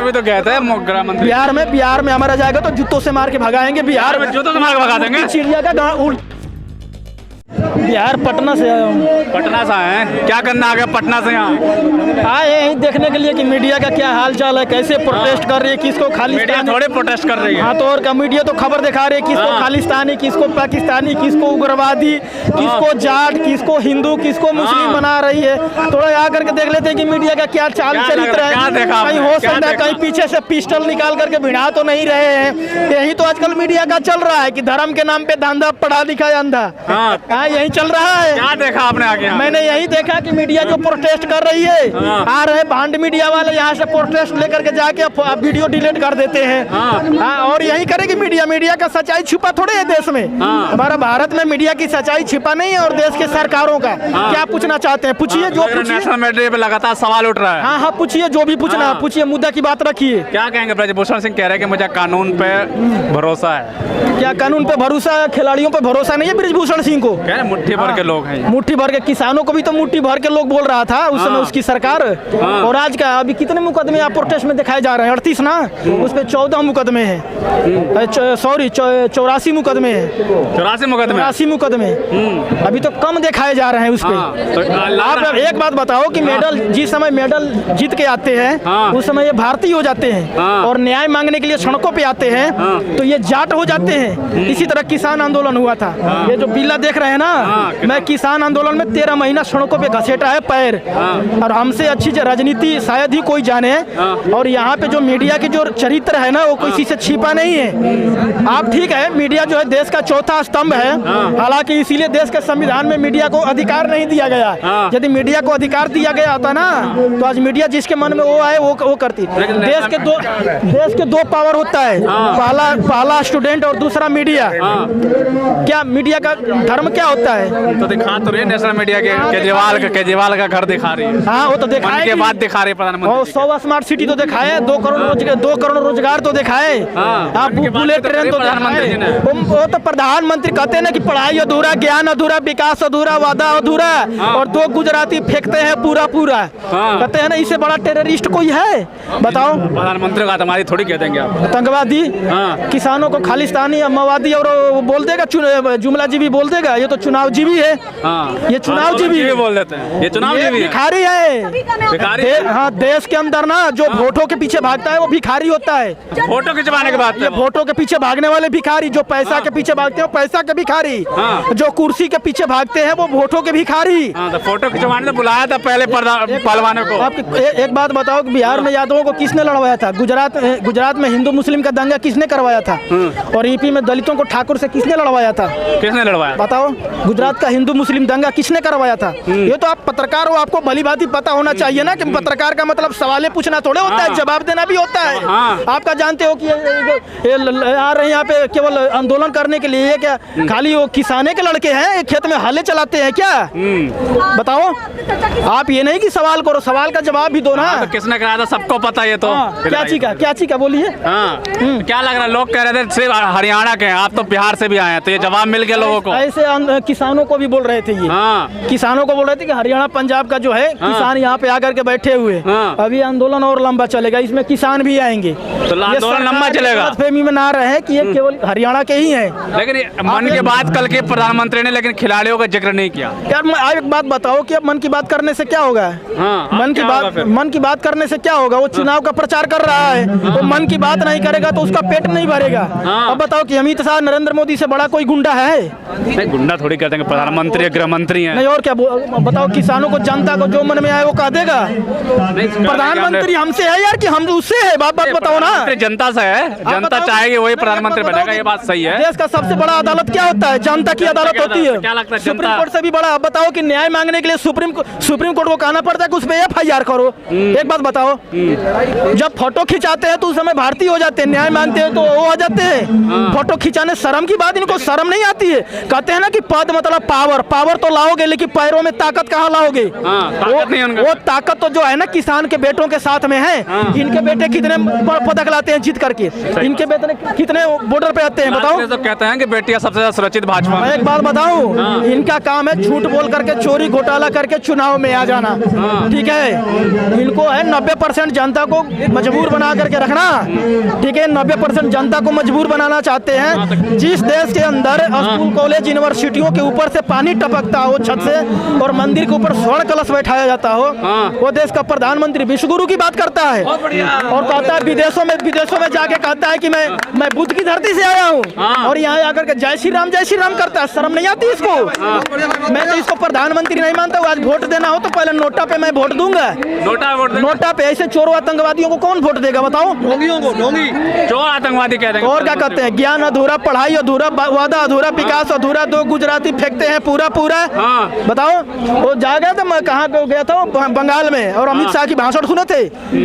भी तो गए थे गृह मंत्री। बिहार में हमारा जाएगा तो जूतों से मार के भगाएंगे। बिहार में जूतों से मार के भगा देंगे। चिड़िया का गाँव बिहार पटना से आया हूँ। पटना से आए हैं, क्या करना आ गया पटना से यहाँ? आए यही देखने के लिए कि मीडिया का क्या हाल चाल है, कैसे प्रोटेस्ट कर रही है, किसको खालिस्तानी थोड़े प्रोटेस्ट कर रही है। हाँ तो और का मीडिया तो खबर दिखा रही है, किसको खालिस्तानी, किसको पाकिस्तानी, किसको उग्रवादी, किसको जाट, किसको हिंदू, किसको मुस्लिम बना रही है। थोड़ा आकर के देख लेते हैं कि मीडिया का क्या चाल चरित्र है। कहीं हो सकता है कहीं पीछे से पिस्टल निकाल करके भिड़ा तो नहीं रहे हैं। यही तो आजकल मीडिया का चल रहा है कि धर्म के नाम पे धंधा, पढ़ा लिखा अंधा। यही चल रहा है। क्या देखा आपने आगे? मैंने यही देखा कि मीडिया जो प्रोटेस्ट कर रही है, आ रहे भांड मीडिया वाले यहाँ से प्रोटेस्ट लेकर के जाके वीडियो डिलीट कर देते हैं। और यही करेगी मीडिया का सच्चाई छुपा थोड़े है देश में। हमारा भारत में मीडिया की सच्चाई छिपा नहीं है। और देश के सरकारों का क्या पूछना चाहते हैं, पूछिए जो नेशनल मीडिया पे लगातार सवाल उठ रहा है। हाँ पूछिए जो भी पूछना, पूछिए, मुद्दा की बात रखिए। क्या कहेंगे? ब्रजभूषण सिंह कह रहे हैं कि मुझे कानून पे भरोसा है। क्या कानून पे भरोसा है? खिलाड़ियों पे भरोसा नहीं है ब्रजभूषण सिंह को? मुट्ठी भर के लोग हैं, मुट्ठी भर के। किसानों को भी तो मुट्ठी भर के लोग बोल रहा था उस समय उसकी सरकार। और आज का अभी कितने मुकदमे आप प्रोटेस्ट में दिखाए जा रहे हैं? 38 ना, उस पे 14 मुकदमे हैं, सॉरी 84 मुकदमे हैं। 84 मुकदमे अभी तो कम दिखाए जा रहे हैं उस पे। आप एक बात बताओ कि मेडल, जिस समय मेडल जीत के आते हैं उस समय ये भारतीय हो जाते हैं और न्याय मांगने के लिए सड़कों पे आते हैं तो ये जाट हो जाते हैं। इसी तरह किसान आंदोलन हुआ था। ये जो बिल्ला देख रहे हैं ना, मैं किसान आंदोलन में 13 महीना सड़कों पे घसीटा है पैर। और हमसे अच्छी राजनीति शायद ही कोई जाने। और यहाँ पे जो मीडिया की जो चरित्र है ना, वो किसी से छिपा नहीं है। आप ठीक है, मीडिया जो है देश का चौथा स्तंभ है। हालांकि इसीलिए देश के संविधान में मीडिया को अधिकार नहीं दिया गया। यदि मीडिया को अधिकार दिया गया होता ना तो आज मीडिया जिसके मन में वो आए वो करती। देश के दो पावर होता है, पहला स्टूडेंट और दूसरा मीडिया। क्या मीडिया का धर्म क्या होता है? तो दिखा तो रही है नेशनल मीडिया के केजरीवाल का घर दिखा रही है। हाँ वो तो दिखाए के बाद दिखा रहे प्रधानमंत्री। 100 स्मार्ट सिटी तो दिखाए, 2 करोड़ रोजगार तो दिखाए, बुलेट ट्रेन तो दिखाए। वो तो प्रधानमंत्री कहते हैं ना कि पढ़ाई अधूरा, ज्ञान अधूरा, विकास अधूरा, वादा अधूरा। और 2 गुजराती फेंकते हैं पूरा कहते हैं ना, इससे बड़ा टेररिस्ट कोई है? बताओ। प्रधानमंत्री का तुम्हारी थोड़ी कह देंगे आप आतंकवादी। किसानों को खालिस्तानी, माओवादी और बोल देगा, जुमला जीवी बोल देगा। ये तो चुनाव जीवी है। ये चुनाव जीवी बोल देते हैं, ये चुनाव जीवी भिखारी है। हाँ, देश के अंदर ना जो वोटों के पीछे भागता है वो भिखारी होता है। फोटो खिंचवाने के बाद ये वोटों के पीछे भागने वाले भिखारी, जो पैसा के पीछे भागते हैं पैसा के भिखारी, जो कुर्सी के पीछे भागते हैं वो वोटों के भिखारी। तो फोटो खिंचवाने तो बुलाया था पहले पहलवानों को। आप एक बात बताओ कि बिहार में यादवों को किसने लड़वाया था? गुजरात में हिंदू मुस्लिम का दंगा किसने करवाया था? और यूपी में दलितों को ठाकुर से किसने लड़वाया था? किसने लड़वाया? बताओ। गुजरात का हिंदू मुस्लिम दंगा किसने करवाया था? ये तो आप पत्रकार हो, आपको भली भांति पता होना चाहिए ना कि पत्रकार का मतलब सवालें पूछना थोड़े होता है, जवाब देना भी होता है। आपका जानते हो कि आ रहे हैं यहाँ पे केवल आंदोलन करने के लिए, क्या खाली वो किसाने के लड़के हैं? खेत में हाले चलाते हैं क्या? बताओ। आप ये नहीं कि सवाल करो, सवाल का जवाब भी दो ना। तो किसने कराया था सबको पता है। तो क्या चीज का बोलिए। क्या लग रहा है? लोग कह रहे थे सिर्फ हरियाणा के हैं, आप तो बिहार से भी आए हैं, तो ये जवाब मिल गया लोगों को। ऐसे किसानों को भी बोल रहे थे ये। किसानों को बोल रहे थे कि हरियाणा पंजाब का जो है किसान यहाँ पे आकर के बैठे हुए। अभी आंदोलन और लंबा चलेगा, इसमें किसान भी आएंगे। तो आंदोलन लंबा चलेगा। फहमी में ना रहे कि ये केवल हरियाणा के ही हैं। लेकिन मन की बात कल के प्रधानमंत्री ने लेकिन खिलाड़ियों का जिक्र नहीं किया। यार आप एक बात बताओ कि अब मन की बात करने से क्या होगा? मन की बात करने से क्या होगा? वो चुनाव का प्रचार कर रहा है, वो मन की बात नहीं करेगा तो उसका पेट नहीं भरेगा। अब बताओ कि अमित शाह नरेंद्र मोदी से बड़ा कोई गुंडा है? नहीं, गुंडा थोड़ी कहते हैं, प्रधानमंत्री गृह मंत्री हैं। नहीं और क्या? बताओ, किसानों को, जनता को जो मन में आए वो कह देगा। प्रधानमंत्री हमसे है यार कि हम उससे है? बात बताओ ना। जनता से है, जनता चाहेगी वही प्रधानमंत्री बनेगा, ये बात सही है। देश का सबसे बड़ा अदालत क्या होता है? जनता की अदालत होती है। क्या लगता है? सुप्रीम कोर्ट से भी बड़ा। बताओ कि न्याय मांगने के लिए सुप्रीम कोर्ट को कहना पड़ता है कि उस पर FIR करो। एक बात बताओ, जब फोटो खिंचाते हैं तो उस समय भारतीय हो जाते हैं, न्याय मांगते हैं तो वो हो जाते हैं। फोटो खिंचाने शर्म की बात, इनको शर्म नहीं आती है। कहते हैं ना कि पद मतलब पावर, पावर तो लाओगे लेकिन पैरों में ताकत कहाँ लाओगे? ताकत नहीं है उनके। वो ताकत तो जो है ना किसान के बेटों के साथ में है। इनके बेटे कितने पदक लाते हैं जीत करके, इनके बेटे कितने बॉर्डर पे आते हैं बताओ? तो कहते हैं कि बेटियां सबसे ज्यादा सुरक्षित भाजपा। मैं एक बात बताऊं, इनका काम है झूठ बोल करके, चोरी घोटाला करके चुनाव में आ जाना। ठीक है, इनको है 90% जनता को मजबूर बना करके रखना। ठीक है, 90% जनता को मजबूर बनाना चाहते हैं। जिस देश के अंदर स्कूल कॉलेज यूनिवर्सिटियों के ऊपर से पानी टपकता हो छत से और मंदिर के ऊपर स्वर्ण कलश बैठाया जाता हो, वो देश का प्रधानमंत्री विश्वगुरु की बात करता है और कहता है विदेशों में जाके कहता है कि मैं बुद्ध की धरती से आया हूँ और यहाँ आकर के जय श्री राम करता है। शर्म नहीं आती इसको? मैं तो इसको प्रधानमंत्री नहीं मानता हूँ। आज वोट देना हो तो पहले नोटा पे मैं वोट दूंगा। नोटा पे ऐसे चोरों आतंकवादियों को कौन वोट देगा बताओ? चोर आतंकवादी कह देंगे। और क्या कहते हैं? ज्ञान अधूरा, पढ़ाई अधूरा, वादा अधूरा, विकास अधूरा, 2 गुजराती फेंकते हैं पूरा बताओ। वो जा गया था, मैं कहाँ गया था बंगाल में, और अमित शाह की भाषण सुने थे।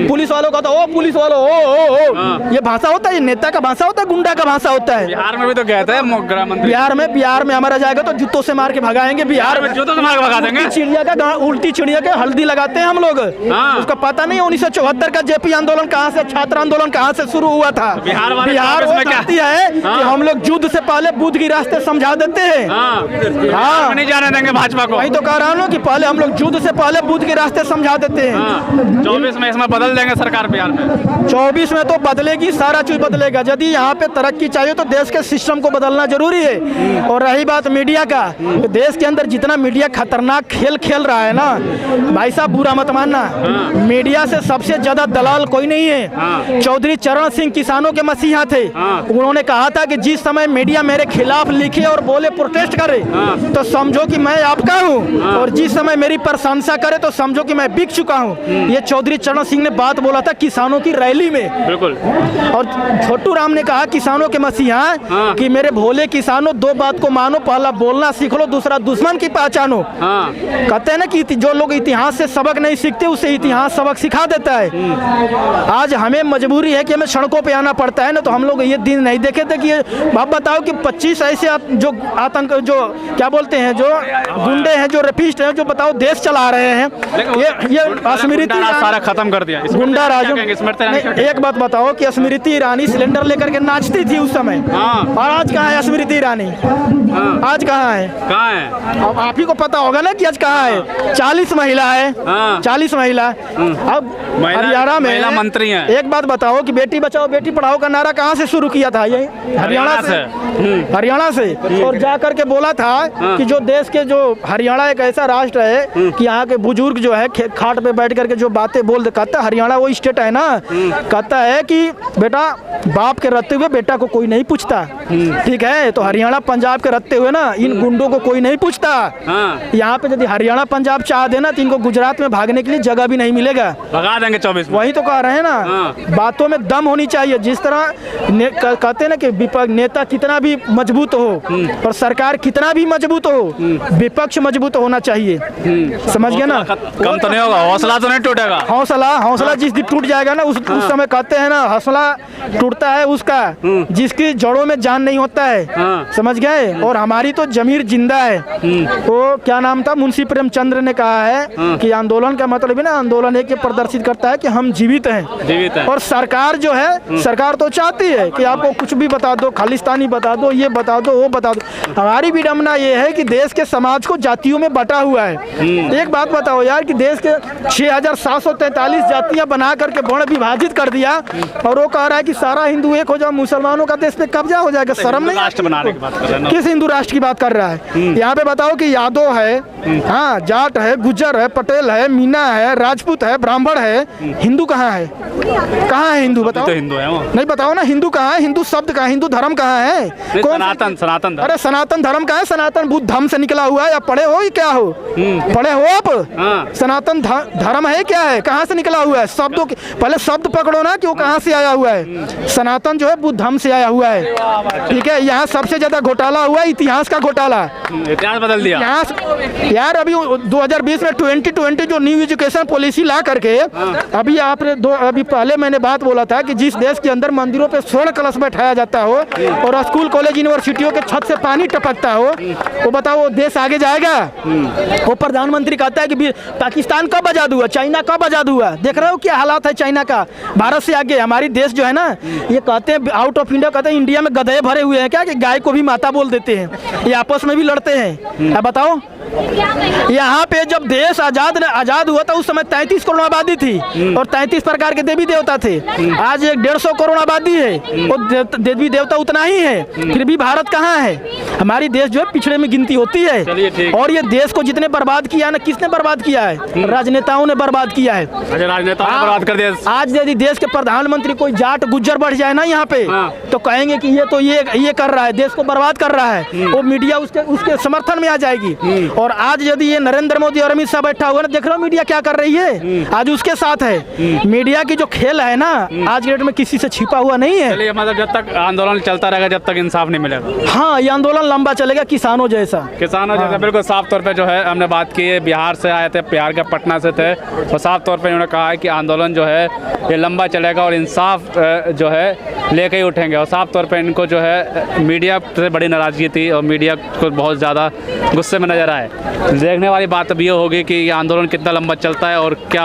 पुलिस वालों का तो ओ पुलिस वालों ओ ये भाषा होता है? ये नेता का भाषा होता है? गुंडा का भाषा होता है? बिहार में भी तो कहते हैं गृह मंत्री। बिहार में हमारा जाएगा तो जूतों से मार के भगाएंगे। बिहार में जूतों से मार के भगा देंगे। उल्टी चिड़िया के हल्दी लगाते हैं हम लोग। उसका पता नहीं 1974 का जेपी आंदोलन कहाँ से, छात्र आंदोलन कहाँ से शुरू हुआ था? बिहार वो कहती है कि हम लोग युद्ध से पहले बुद्ध की रास्ते समझा देते हैं। नहीं जाने देंगे भाजपा को। वही तो कह रहा हूँ कि पहले हम लोग युद्ध से पहले बुद्ध के रास्ते समझा देते हैं। 24 में इसमें बदल देंगे सरकार बिहार में। 24 में तो बदलेगी, सारा चीज बदलेगा। यदि यहाँ पे तरक्की चाहिए तो देश के सिस्टम को बदलना जरूरी है। और रही बात मीडिया का, तो देश के अंदर जितना मीडिया खतरनाक खेल रहा है ना भाई साहब, बुरा मत मानना। मीडिया से सबसे ज्यादा दलाल कोई नहीं है। चौधरी चरण सिंह किसानों के मसीहा थे। उन्होंने कहा था कि जिस समय मीडिया मेरे खिलाफ लिखे और बोले, प्रोटेस्ट करे, तो समझो कि मैं आपका हूँ, और जिस समय मेरी प्रशंसा करे तो समझो कि मैं बिक चुका हूँ। ये चौधरी चरण सिंह ने बात बोला था किसानों की रैली में। बिल्कुल। और छोटू राम ने कहा किसानों के मसीहा कि मेरे भोले किसानों, 2 बात को मानो, पहला बोलना सीख लो, दूसरा दुश्मन की पहचानो। कहते हैं ना कि जो लोग इतिहास से सबक नहीं सीखते उसे इतिहास सबक सिखा देता है। आज हमें मजबूरी है कि हमें सड़कों पे आना पड़ता है ना, तो हम लोग ये दिन नहीं देखे थे कि आप बताओ कि 25 ऐसे जो आतंक, जो क्या बोलते हैं, जो गुंडे हैं, जो रेपिस्ट हैं, जो बताओ देश चला रहे हैं। ये स्मृति सारा खत्म कर दिया गुंडा राज। एक बात बताओ कि स्मृति ईरानी सिलेंडर लेकर के नाचती थी उस समय, और आज कहाँ है स्मृति ईरानी? आज कहाँ है? अब आप ही को पता होगा ना कि आज कहाँ है। 40 महिला है, 40 महिला। अब हरियाणा में महिला मंत्री हैं। एक बात बताओ कि बेटी बचाओ बेटी पढ़ाओ का नारा कहाँ से शुरू किया था? ये हरियाणा से। और जा करके बोला था कि जो देश के, जो हरियाणा एक ऐसा राष्ट्र है कि यहाँ के बुजुर्ग जो है खाट पे बैठ करके जो बातें बोल, कहता है हरियाणा वो स्टेट है ना, कहता है कि बेटा बाप के रहते हुए बेटा को कोई नहीं पूछता। ठीक है, तो हरियाणा पंजाब के रहते हुए ना इन गुंडों को कोई नहीं पूछता। यहाँ पे यदि हरियाणा पंजाब चाह देना तो इनको गुजरात में भागने के लिए जगह भी नहीं मिलेगा, भगा देंगे 24 में। वही तो कह रहे हैं ना, बातों में दम होनी चाहिए। जिस तरह कहते हैं ना कि विपक्ष नेता कितना भी मजबूत हो और सरकार कितना भी मजबूत हो, विपक्ष मजबूत होना चाहिए। समझ गए ना? कम तो नहीं होगा, हौसला तो नहीं टूटेगा। हौसला जिस दिन टूट जाएगा ना, उस समय कहते हैं ना, हौसला टूटता है उसका जिसकी जड़ों में जान नहीं होता है। समझ गए? और हमारी तो जमीर जिंदा है। वो क्या नाम था, मुंशी प्रेमचंद्र ने कहा है कि आंदोलन का मतलब है ना, आंदोलन एक प्रदर्शित करता है कि हम जीवित हैं। और सरकार जो है, सरकार तो चाहती है कि आपको कुछ भी बता दो, खालिस्तानी बता दो, ये बता दो, वो बता दो। हमारी विडम्बना ये है कि देश के समाज को जातियों में बटा हुआ है। एक बात बताओ यार कि देश के 6743 जातियां बना करके वर्ण विभाजित कर दिया, और वो कह रहा है कि सारा हिंदू एक हो जाओ, मुसलमानों का देश पे कब्जा हो जाएगा। शर्म नहीं? राष्ट्र बनाने की बात कर रहे हैं। किस हिंदू राष्ट्र की बात कर रहा है? यहाँ पे बताओ कि यादव है, हाँ, जाट है, गुज्जर है, पटेल है, मीना है, राजपूत है, ब्राह्मण है, हिंदू कहाँ है? कहाँ है हिंदू? बताओ। तो हिंदू है वो। नहीं बताओ ना, हिंदू कहाँ है? हिंदू शब्द कहाँ है? हिंदू धर्म कहाँ है? सनातन। अरे सनातन धर्म कहाँ है? सनातन बुद्ध धर्म से निकला हुआ है। आप पढ़े हो? क्या हो? पढ़े हो आप? सनातन धर्म है क्या है? कहाँ से निकला हुआ है? शब्दों के पहले शब्द पकड़ो ना कि वो कहाँ से आया हुआ है। सनातन जो है बुद्ध धर्म से आया हुआ है। ठीक है, यहाँ सबसे ज्यादा घोटाला हुआ है, इतिहास का घोटाला। इतिहास बदल दिया यार। अभी 2020 में 2020 जो न्यू एजुकेशन पॉलिसी ला करके, अभी आपने अभी पहले मैंने बात बोला था कि जिस देश के अंदर मंदिरों पे स्वर्ण कलश बैठाया जाता हो और स्कूल कॉलेज यूनिवर्सिटियों के छत से पानी टपकता हो, वो बताओ वो देश आगे जाएगा? वो प्रधानमंत्री कहता है कि पाकिस्तान कब आज़ाद हुआ, चाइना कब आज़ाद हुआ? देख रहे हो क्या हालात है चाइना का, भारत से आगे। हमारी देश जो है ना, ये कहते हैं आउट ऑफ इंडिया, कहते हैं इंडिया में गधे भरे हुए हैं क्या, कि गाय को भी माता बोल देते हैं, ये आपस में भी लड़ते हैं। अब बताओ, यहाँ पे जब देश आजाद हुआ था उस समय 33 करोड़ आबादी थी और 33 प्रकार के देवी देवता थे। आज 150 करोड़ आबादी है और देवी देवता उतना ही है, फिर भी भारत कहाँ है? हमारी देश जो है पिछड़े में गिनती होती है। और ये देश को जितने बर्बाद किया ना, किसने बर्बाद किया है? राजनेताओं ने बर्बाद किया है। राजनेताओं ने बर्बाद कर दिया। आज यदि देश के प्रधानमंत्री कोई जाट गुज्जर बढ़ जाए ना यहाँ पे, तो कहेंगे कि ये तो ये कर रहा है, देश को बर्बाद कर रहा है, वो मीडिया उसके समर्थन में आ जाएगी। और आज यदि ये नरेंद्र मोदी और अमित शाह बैठा हुआ ना, देख रहे हो मीडिया क्या कर रही है, आज उसके साथ है। मीडिया की जो खेल है ना, आज के डेट में किसी से छिपा हुआ नहीं है। चलिए, मतलब जब तक आंदोलन चलता रहेगा, जब तक इंसाफ नहीं मिलेगा। हाँ, ये आंदोलन लंबा चलेगा, किसानों जैसा। बिल्कुल साफ तौर पे जो है हमने बात की है, बिहार से आए थे, बिहार के पटना से थे, और साफ तौर पे उन्होंने कहा है कि आंदोलन जो है ये लंबा चलेगा और इंसाफ जो है लेके ही उठेंगे। और साफ तौर पे इनको जो है मीडिया से बड़ी नाराज़गी थी और मीडिया को बहुत ज़्यादा गुस्से में नज़र आए। देखने वाली बात अब ये होगी कि ये आंदोलन कितना लंबा चलता है और क्या